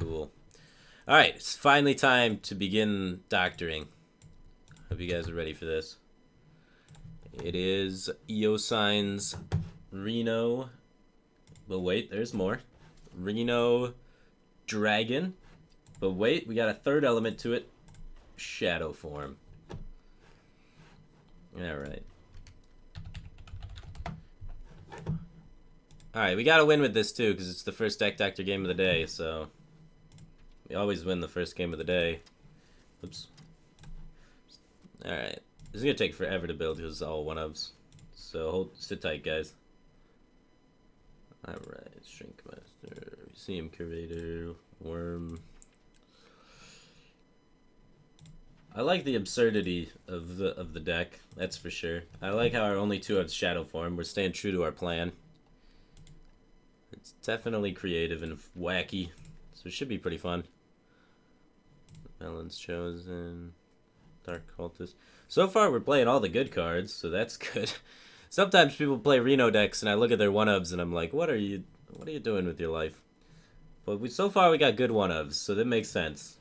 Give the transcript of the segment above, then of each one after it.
Cool. Alright, it's finally time to begin doctoring. Hope you guys are ready for this. It is Eosign's Reno. But wait, there's more. Reno Dragon. But wait, we got a third element to it. Shadowform. Alright. Alright, we gotta win with this too, because it's the first Deckdoctor game of the day, so... We always win the first game of the day. Oops. Alright. This is gonna take forever to build because it's all one-ofs. So sit tight, guys. Alright, Shrink Master, Museum Curator, Worm. I like the absurdity of the deck, that's for sure. I like how our only two have Shadowform. We're staying true to our plan. It's definitely creative and wacky, so it should be pretty fun. Melon's Chosen, Dark Cultist. So far, we're playing all the good cards, so that's good. Sometimes people play Reno decks, and I look at their one-ofs, and I'm like, what are you doing with your life? But so far, we got good one-ofs, so that makes sense.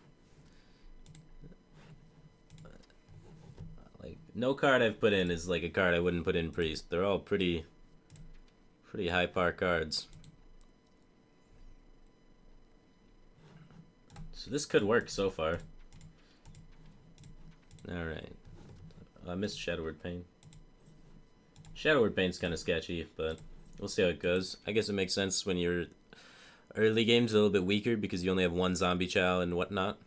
Like, no card I've put in is like a card I wouldn't put in Priest. They're all pretty high par cards. So this could work so far. Alright. I missed Shadowward Pain. Shadowward Pain's kind of sketchy, but we'll see how it goes. I guess it makes sense when your early game's a little bit weaker because you only have one zombie chow and whatnot.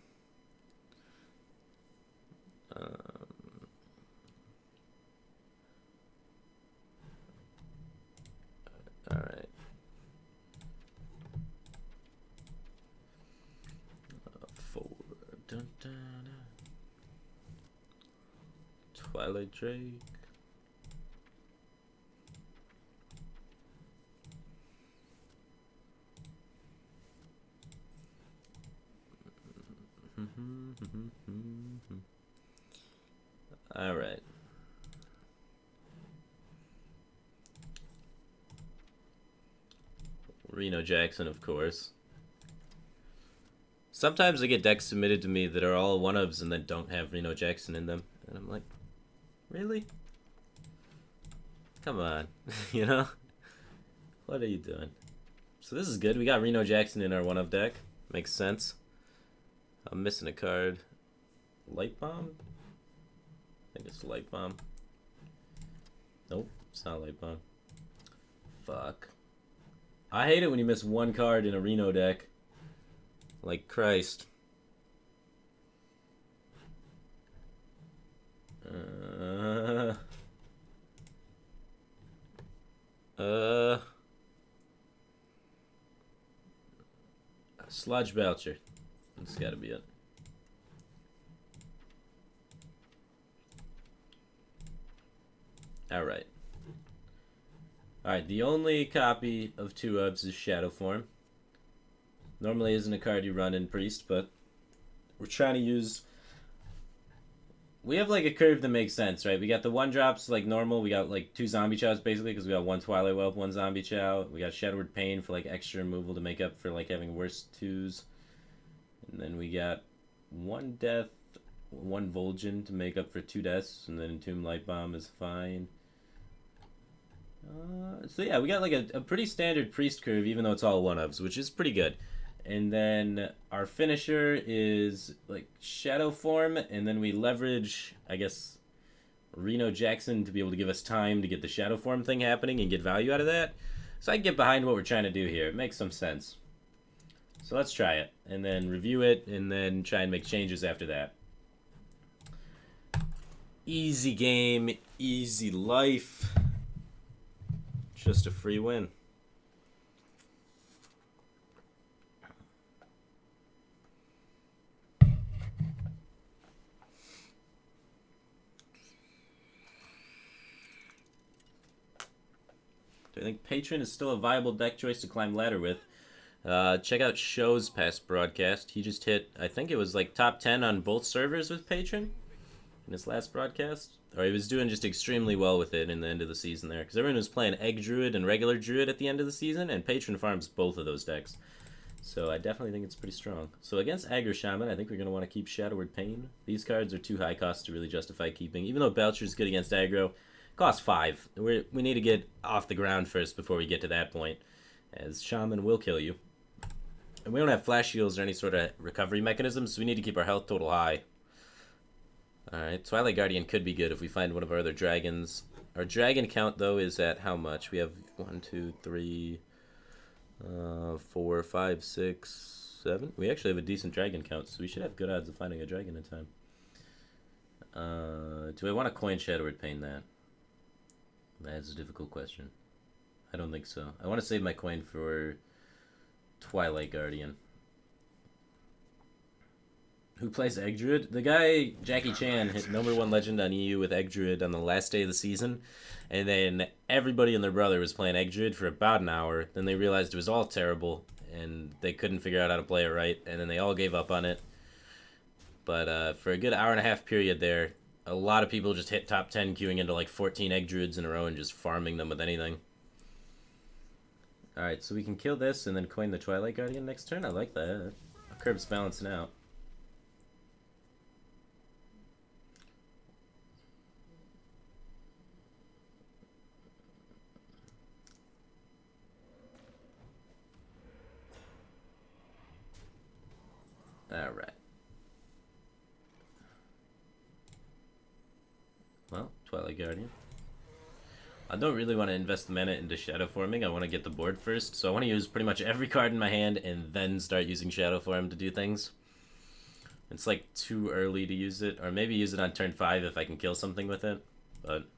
Alright. Dun, dun, dun. Twilight Drake. All right. Reno Jackson, of course. Sometimes I get decks submitted to me that are all one-ofs and then don't have Reno Jackson in them. And I'm like, really? Come on. You know? What are you doing? So this is good. We got Reno Jackson in our one-of deck. Makes sense. I'm missing a card. Light Bomb? I think it's Light Bomb. Nope, it's not Light Bomb. Fuck. I hate it when you miss one card in a Reno deck. Like Christ. Sludge Belcher. That's gotta be it. Alright. Alright, the only copy of 2-ofs is Shadowform. Normally isn't a card you run in Priest, but we're trying to use... We have like a curve that makes sense, right? We got the 1-drops like normal. We got like 2 zombie chows basically because we got 1 Twilight Whelp, 1 zombie chow. We got Shadowward Pain for like extra removal to make up for like having worse 2s. And then we got 1 death, 1 Vol'jin to make up for 2 deaths. And then Entomb Light Bomb is fine. So yeah, we got like a pretty standard Priest curve even though it's all 1-ofs, which is pretty good. And then our finisher is like Shadowform, and then we leverage, I guess, Reno Jackson to be able to give us time to get the Shadowform thing happening and get value out of that. So I can get behind what we're trying to do here. It makes some sense. So let's try it, and then review it, and then try and make changes after that. Easy game, easy life. Just a free win. I think Patron is still a viable deck choice to climb ladder with. Check out Show's past broadcast. He just hit, I think it was like top 10 on both servers with Patron in his last broadcast. Or he was doing just extremely well with it in the end of the season there. Because everyone was playing Egg Druid and regular Druid at the end of the season, and Patron farms both of those decks. So I definitely think it's pretty strong. So against Aggro Shaman, I think we're going to want to keep Shadowward Pain. These cards are too high cost to really justify keeping. Even though Belcher's good against Aggro, costs 5. We need to get off the ground first before we get to that point, as Shaman will kill you. And we don't have flash shields or any sort of recovery mechanisms, so we need to keep our health total high. Alright, Twilight Guardian could be good if we find one of our other dragons. Our dragon count, though, is at how much? We have 1, 2, 3... 4, 5, 6, 7. We actually have a decent dragon count, so we should have good odds of finding a dragon in time. Do I want to coin Shadowward Pain that? That's a difficult question. I don't think so. I want to save my coin for Twilight Guardian. Who plays Egg Druid? The guy, Jackie Chan, hit #1 legend on EU with Egg Druid on the last day of the season. And then everybody and their brother was playing Egg Druid for about an hour. Then they realized it was all terrible. And they couldn't figure out how to play it right. And then they all gave up on it. But for a good hour and a half period there, a lot of people just hit top 10 queuing into like 14 Egg Druids in a row and just farming them with anything. Alright, so we can kill this and then coin the Twilight Guardian next turn. I like that. Our curve's balancing out. Alright. Well, Twilight Guardian. I don't really want to invest the mana into Shadowforming. I want to get the board first. So I want to use pretty much every card in my hand and then start using Shadowform to do things. It's like too early to use it. Or maybe use it on turn 5 if I can kill something with it. But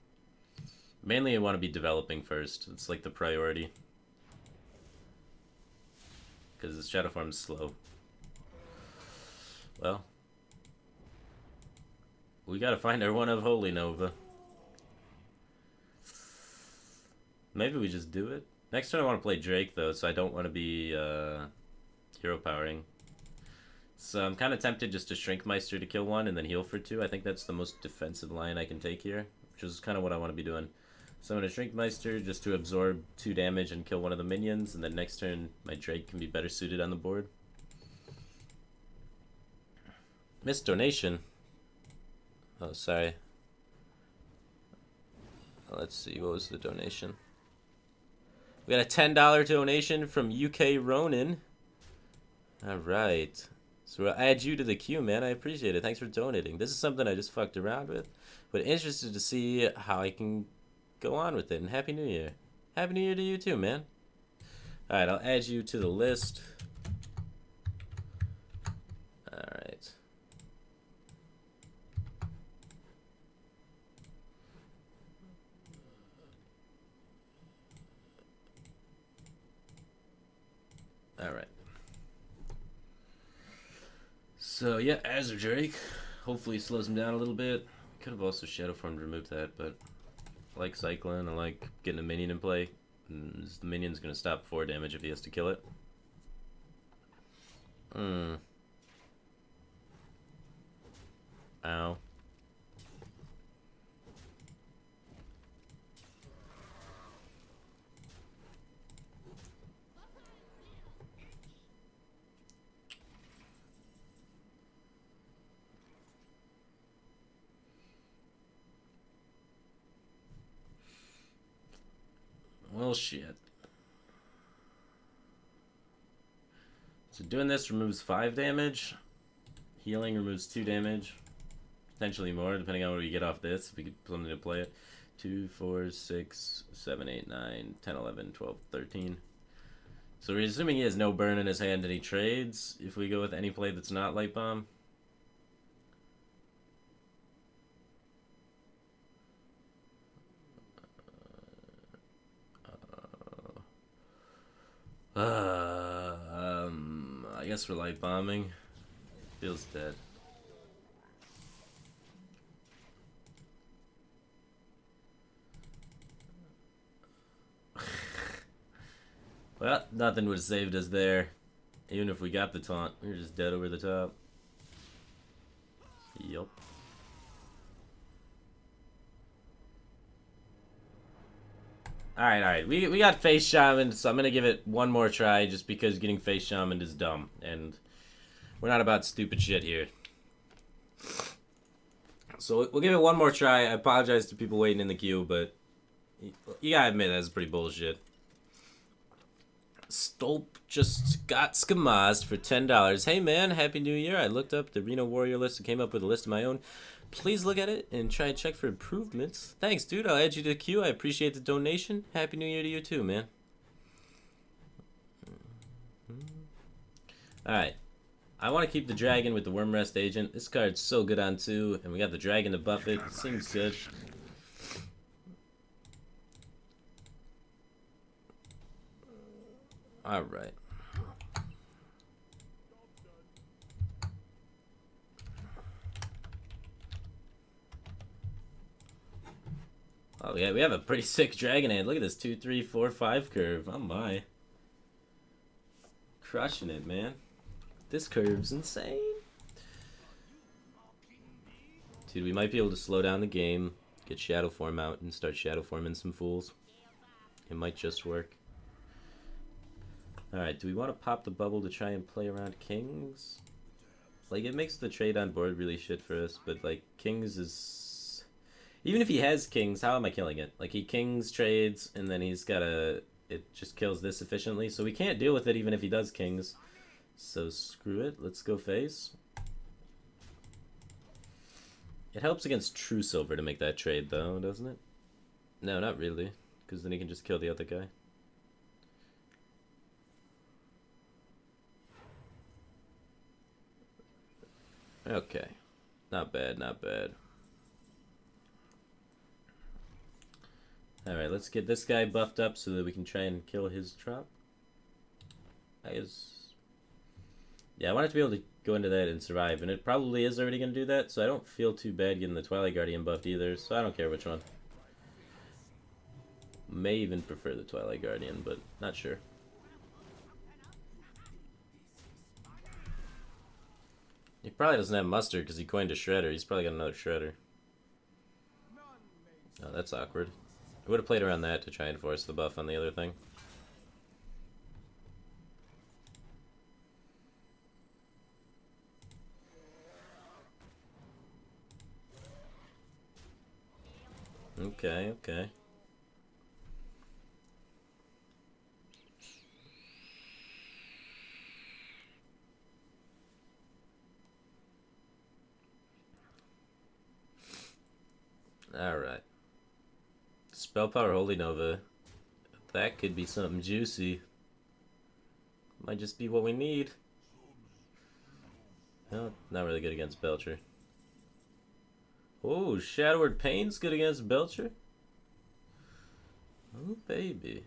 mainly I want to be developing first. It's like the priority. Because the Shadowform is slow. Well, we gotta find our one of Holy Nova. Maybe we just do it. Next turn I want to play Drake though, so I don't want to be hero powering. So I'm kind of tempted just to Shrink Meister to kill one and then heal for 2. I think that's the most defensive line I can take here, which is kind of what I want to be doing. So I'm going to Shrink Meister just to absorb 2 damage and kill one of the minions, and then next turn my Drake can be better suited on the board. Missed donation. Oh, sorry. Let's see, what was the donation? We got a $10 donation from UK Ronin. Alright. So we'll add you to the queue, man. I appreciate it. Thanks for donating. This is something I just fucked around with, but interested to see how I can go on with it. And Happy New Year. Happy New Year to you too, man. Alright, I'll add you to the list. Alright. Alright. So, yeah, Azure Drake. Hopefully it slows him down a little bit. Could have also Shadowform to remove that, but I like cycling. I like getting a minion in play. And the minion's going to stop 4 damage if he has to kill it. Ow. Well, shit. So doing this removes 5 damage. Healing removes 2 damage. Potentially more, depending on what we get off this. If we get something to play it. 2, 4, 6, 7, 8, 9, 10, 11, 12, 13. So we're assuming he has no burn in his hand and he trades if we go with any play that's not Light Bomb. I guess we're Light Bombing. Feels dead. Well, nothing would have saved us there. Even if we got the taunt, we were just dead over the top. Yup. Alright. We got Face Shaman, so I'm gonna give it one more try just because getting Face Shaman is dumb. And we're not about stupid shit here. So we'll give it one more try. I apologize to people waiting in the queue, but you gotta admit that's pretty bullshit. Stolp just got skamazed for $10. Hey man, Happy New Year. I looked up the Reno Warrior list and came up with a list of my own. Please look at it and try and check for improvements. Thanks, dude. I'll add you to the queue. I appreciate the donation. Happy New Year to you too, man. Alright. I want to keep the dragon with the Wormrest agent. This card's so good on 2, and we got the dragon to buff it. It seems good. Alright. Oh yeah, we have a pretty sick dragon hand. Look at this 2, 3, 4, 5 curve. Oh my. Crushing it, man. This curve's insane. Dude, we might be able to slow down the game, get Shadowform out, and start Shadowforming some fools. It might just work. Alright, do we want to pop the bubble to try and play around kings? Like, it makes the trade on board really shit for us, but, like, kings is... Even if he has kings, how am I killing it? Like, he kings trades, and then he's got a... It just kills this efficiently, so we can't deal with it even if he does kings. So, screw it. Let's go face. It helps against True Silver to make that trade, though, doesn't it? No, not really, because then he can just kill the other guy. Okay. Not bad, not bad. Alright, let's get this guy buffed up so that we can try and kill his drop. I guess... Yeah, I want it to be able to go into that and survive, and it probably is already going to do that, so I don't feel too bad getting the Twilight Guardian buffed either, so I don't care which one. May even prefer the Twilight Guardian, but not sure. He probably doesn't have muster because he coined a shredder. He's probably got another shredder. Oh, that's awkward. I would have played around that to try and force the buff on the other thing. Okay, okay. Alright. Spell Power Holy Nova. That could be something juicy. Might just be what we need. No, not really good against Belcher. Oh, Shadowward Pain's good against Belcher? Oh, baby.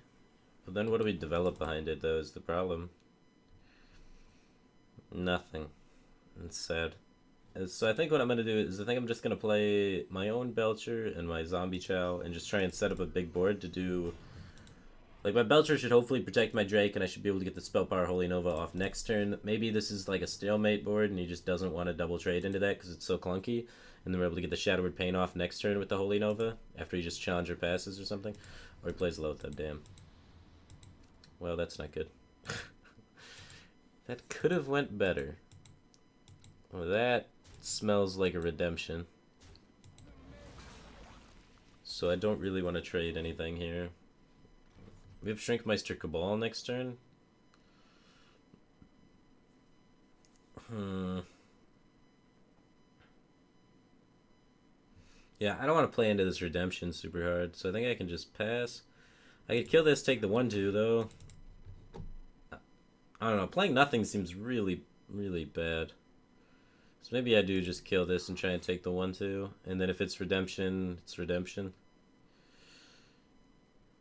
But then what do we develop behind it, though, is the problem. Nothing. It's sad. So I think what I'm going to do is I think I'm just going to play my own Belcher and my Zombie Chow and just try and set up a big board to do... Like, my Belcher should hopefully protect my Drake and I should be able to get the Spell Power Holy Nova off next turn. Maybe this is like a stalemate board and he just doesn't want to double trade into that because it's so clunky. And then we're able to get the Shadowward Pain off next turn with the Holy Nova after he just Challenger passes or something. Or he plays Lothab, damn. Well, that's not good. That could have went better. Well, that smells like a redemption. So I don't really want to trade anything here. We have Shrinkmeister Cabal next turn. Yeah, I don't want to play into this redemption super hard, so I think I can just pass. I could kill this, take the 1-2, though. I don't know, playing nothing seems really, really bad. So maybe I do just kill this and try and take the 1-2, and then if it's redemption, it's redemption.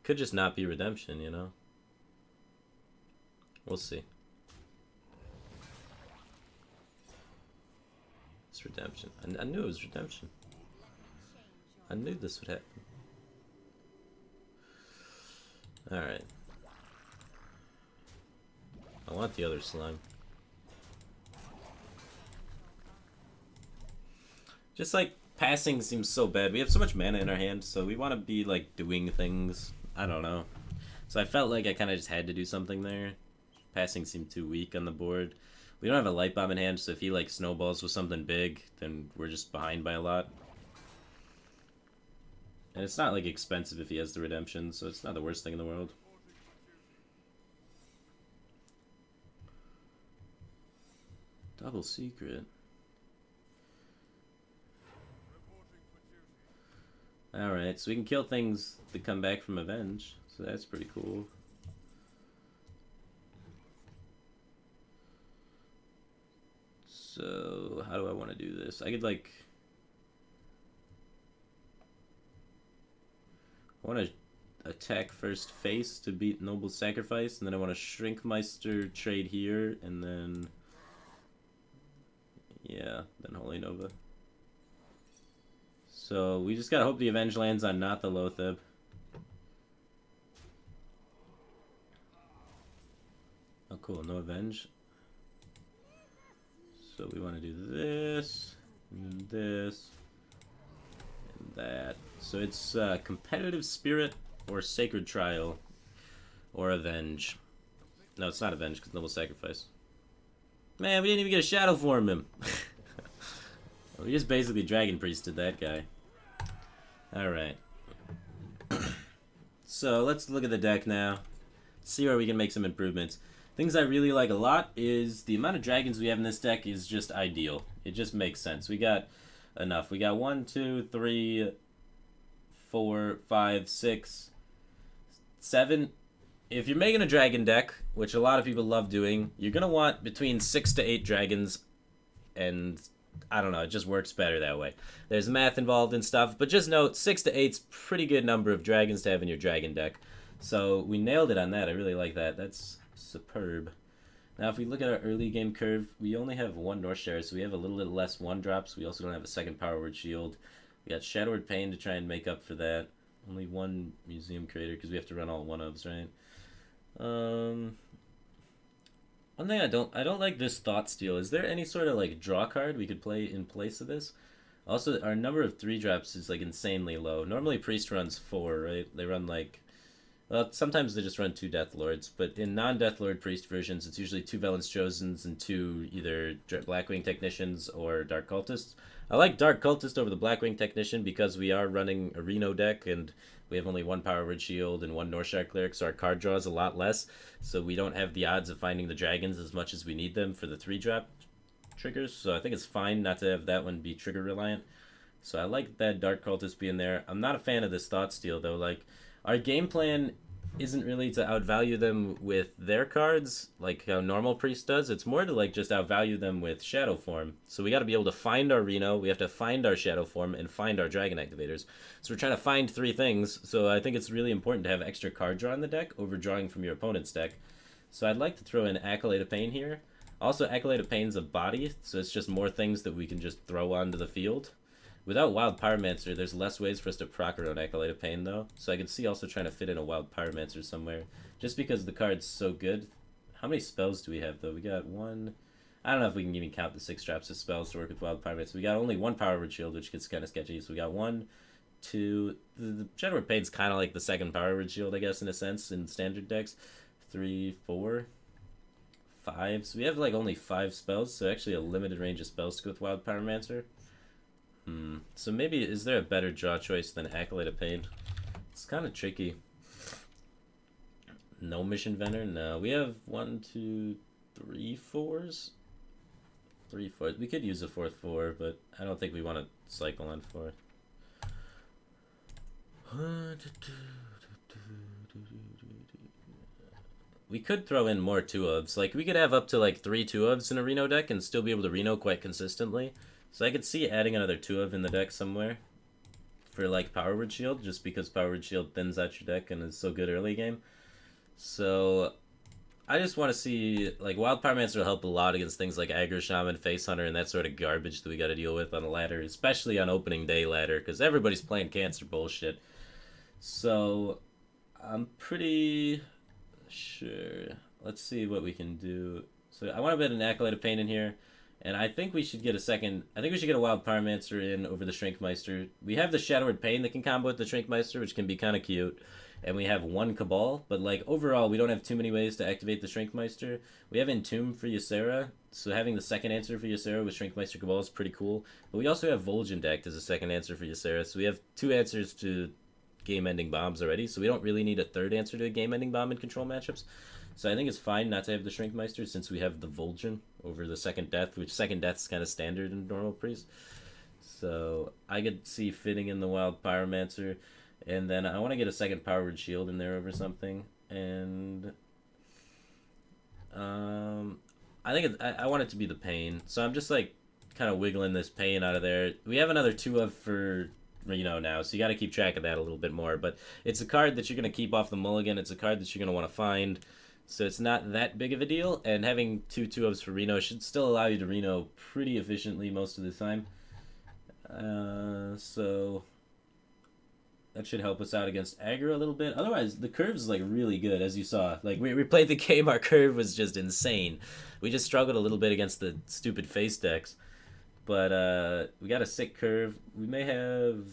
Could just not be redemption, you know? We'll see. It's redemption. I knew it was redemption. I knew this would happen. Alright. I want the other slime. Just like passing seems so bad. We have so much mana in our hand, so we want to be like doing things. I don't know. So I felt like I kind of just had to do something there. Passing seemed too weak on the board. We don't have a light bomb in hand, so if he like snowballs with something big, then we're just behind by a lot. And it's not like expensive if he has the redemption, so it's not the worst thing in the world. Double secret. Alright, so we can kill things that come back from Avenge, so that's pretty cool. So, how do I want to do this? I could, like... I want to attack first face to beat Noble Sacrifice, and then I want to Shrinkmeister trade here, and then... yeah, then Holy Nova. So, we just gotta hope the Avenge lands on not the Loatheb. Oh, cool, no Avenge. So we want to do this, and this, and that. So it's Competitive Spirit, or Sacred Trial, or Avenge. No, it's not Avenge, because Noble Sacrifice. Man, we didn't even get a Shadowform him. We just basically Dragon Priested that guy. Alright. So let's look at the deck now. See where we can make some improvements. Things I really like a lot is the amount of dragons we have in this deck is just ideal. It just makes sense. We got enough. We got 1, 2, 3, 4, 5, 6, 7. If you're making a dragon deck, which a lot of people love doing, you're going to want between 6 to 8 dragons, and I don't know, it just works better that way. There's math involved and stuff, but just note 6 to 8's pretty good number of dragons to have in your dragon deck. So we nailed it on that. I really like that. That's superb. Now if we look at our early game curve, we only have 1 North Share, so we have a little bit less 1-drops. We also don't have a second Power Word Shield. We got Shadow Word Pain to try and make up for that. Only 1 Museum Creator because we have to run all 1-ofs, right? One thing I don't like this Thought Steal. Is there any sort of like draw card we could play in place of this? Also, our number of 3-drops is like insanely low. Normally Priest runs 4, right? They run like... well, sometimes they just run 2 Death Lords, but in non-Death Lord Priest versions, it's usually 2 Velen's Chosens and 2 either Blackwing Technicians or Dark Cultists. I like Dark Cultist over the Blackwing Technician because we are running a Reno deck, and we have only 1 Power Word Shield and 1 Northshire Cleric, so our card draw is a lot less, so we don't have the odds of finding the dragons as much as we need them for the 3-drop triggers, so I think it's fine not to have that one be trigger reliant. So I like that Dark Cultist being there. I'm not a fan of this Thought Steal, though. Like, our game plan isn't really to outvalue them with their cards, like how normal Priest does. It's more to like just outvalue them with Shadowform. So we got to be able to find our Reno, we have to find our Shadowform, and find our Dragon Activators. So we're trying to find 3 things, so I think it's really important to have extra card draw in the deck over drawing from your opponent's deck. So I'd like to throw in Accolade of Pain here. Also, Accolade of Pain's a body, so it's just more things that we can just throw onto the field. Without Wild Pyromancer, there's less ways for us to proc our own Accolade of Pain, though. So I can see also trying to fit in a Wild Pyromancer somewhere. Just because the card's so good. How many spells do we have, though? We got 1... I don't know if we can even count the 6 drops of spells to work with Wild Pyromancer. We got only 1 Power Word Shield, which gets kind of sketchy. So we got 1, 2... The Shadow Word Pain's kind of like the second Power Word Shield, I guess, in a sense, in standard decks. 3, 4... 5. So we have, like, only 5 spells. So actually a limited range of spells to go with Wild Pyromancer. So maybe, is there a better draw choice than Accolade of Pain? It's kind of tricky. No Mission Vendor? No. We have 1, 2, 3 4s? 3 4s. We could use a 4th 4, but I don't think we want to cycle on 4. We could throw in more 2-ofs. Like, we could have up to like 3 2-ofs in a Reno deck and still be able to Reno quite consistently. So I could see adding another 2-of in the deck somewhere for like Power Word Shield, just because Power Word Shield thins out your deck and is so good early game. So I just want to see, like, Wild Pyromancer will help a lot against things like Aggro, Shaman, Face Hunter, and that sort of garbage that we got to deal with on a ladder, especially on opening day ladder, because everybody's playing cancer bullshit. So I'm pretty sure. Let's see what we can do. So I want to bet an Accolade of Pain in here. And I think we should get a second. I think we should get a Wild Pyromancer in over the Shrinkmeister. We have the Shadowward Pain that can combo with the Shrinkmeister, which can be kind of cute. And we have one Cabal, but like overall, we don't have too many ways to activate the Shrinkmeister. We have Entomb for Ysera, so having the second answer for Ysera with Shrinkmeister Cabal is pretty cool. But we also have Vol'jin decked as a second answer for Ysera, so we have two answers to game-ending bombs already. So we don't really need a third answer to a game-ending bomb in control matchups. So I think it's fine not to have the Shrinkmeister since we have the Vol'jin over the Second Death, which Second Death's kind of standard in normal Priest. So I could see fitting in the Wild Pyromancer. And then I want to get a second Powered Shield in there over something. And I think I want it to be the Pain. So I'm just like kind of wiggling this Pain out of there. We have another 2 of for Reno now, so you got to keep track of that a little bit more. But it's a card that you're going to keep off the mulligan. It's a card that you're going to want to find. So it's not that big of a deal, and having 2 2-ofs for Reno should still allow you to Reno pretty efficiently most of the time. So that should help us out against Aggro a little bit. Otherwise, the curve's like really good, as you saw. Like we played the game, our curve was just insane. We just struggled a little bit against the stupid face decks. But we got a sick curve. We may have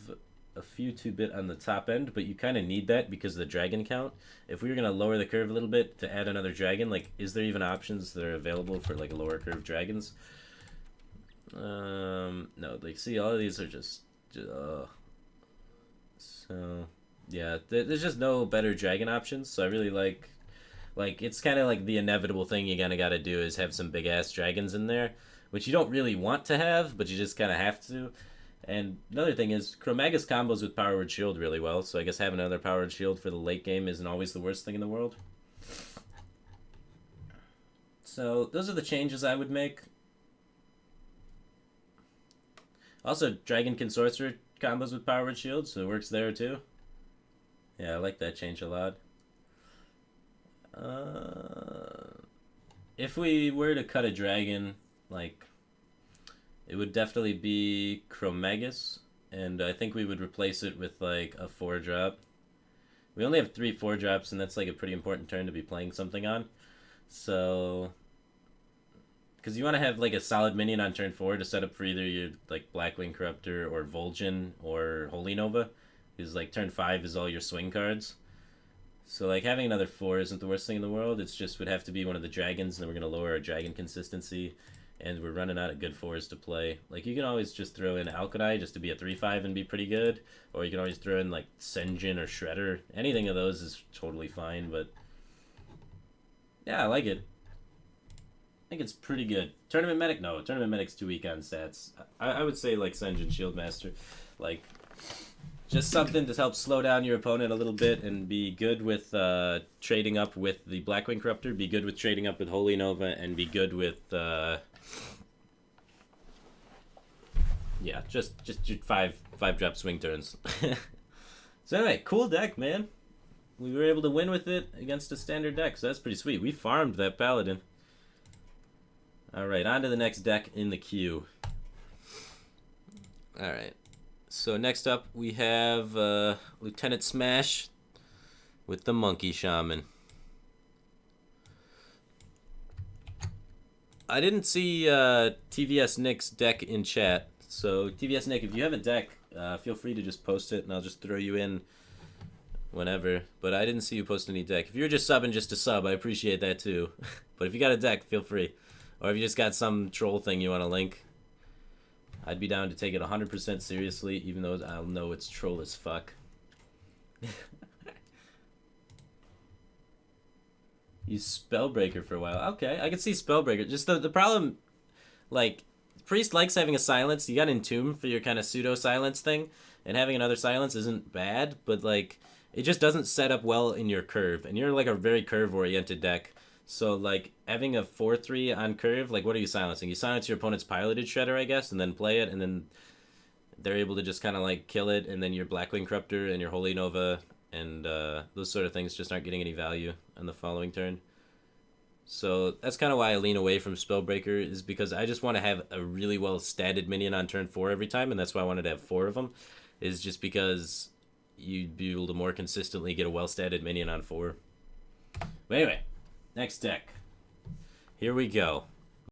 a few 2-bit on the top end, but you kind of need that because of the dragon count. If we were going to lower the curve a little bit to add another dragon, like, is there even options that are available for, like, lower curve dragons? No, like, see, all of these are just so, yeah, there's just no better dragon options, so I really like, it's kind of like the inevitable thing you kind of got to do is have some big-ass dragons in there, which you don't really want to have, but you just kind of have to. And another thing is, Chromagus combos with Powered Shield really well, so I guess having another Powered Shield for the late game isn't always the worst thing in the world. So, those are the changes I would make. Also, Dragon Consorcerer combos with Powered Shield, so it works there too. Yeah, I like that change a lot. If we were to cut a dragon, like, it would definitely be Chromagus, and I think we would replace it with, like, a 4-drop. We only have 3 4-drops, and that's, like, a pretty important turn to be playing something on. So, because you want to have, like, a solid minion on turn 4 to set up for either your, like, Blackwing Corruptor or Vol'jin or Holy Nova, because, like, turn 5 is all your swing cards. So, like, having another 4 isn't the worst thing in the world. It's just would have to be one of the dragons, and then we're going to lower our dragon consistency. And we're running out of good 4s to play. Like, you can always just throw in Alkali just to be a 3-5 and be pretty good. Or you can always throw in, like, Senjin or Shredder. Anything of those is totally fine, but yeah, I like it. I think it's pretty good. Tournament Medic? No, Tournament Medic's too weak on stats. I would say, like, Senjin Shieldmaster. Like, just something to help slow down your opponent a little bit and be good with trading up with the Blackwing Corruptor, be good with trading up with Holy Nova, and be good with yeah, just your five drop swing turns. So anyway, cool deck, man. We were able to win with it against a standard deck, so that's pretty sweet. We farmed that Paladin. Alright, on to the next deck in the queue. Alright. So next up we have Lieutenant Smash with the Monkey Shaman. I didn't see TVS Nick's deck in chat, so TVS Nick, if you have a deck, feel free to just post it and I'll just throw you in whenever. But I didn't see you post any deck. If you're just subbing just to sub, I appreciate that too. But if you got a deck, feel free. Or if you just got some troll thing you want to link, I'd be down to take it 100% seriously, even though I'll know it's troll as fuck. Use Spellbreaker for a while. Okay, I can see Spellbreaker. Just the problem, like, Priest likes having a silence. You got Entomb for your kind of pseudo-silence thing, and having another silence isn't bad, but, like, it just doesn't set up well in your curve. And you're, like, a very curve-oriented deck. So, like, having a 4-3 on curve, like, what are you silencing? You silence your opponent's piloted Shredder, I guess, and then play it, and then they're able to just kind of, like, kill it, and then your Blackwing Corruptor and your Holy Nova and those sort of things just aren't getting any value on the following turn. So that's kind of why I lean away from Spellbreaker, is because I just want to have a really well-statted minion on turn 4 every time, and that's why I wanted to have 4 of them, is just because you'd be able to more consistently get a well-statted minion on 4. But anyway, next deck. Here we go.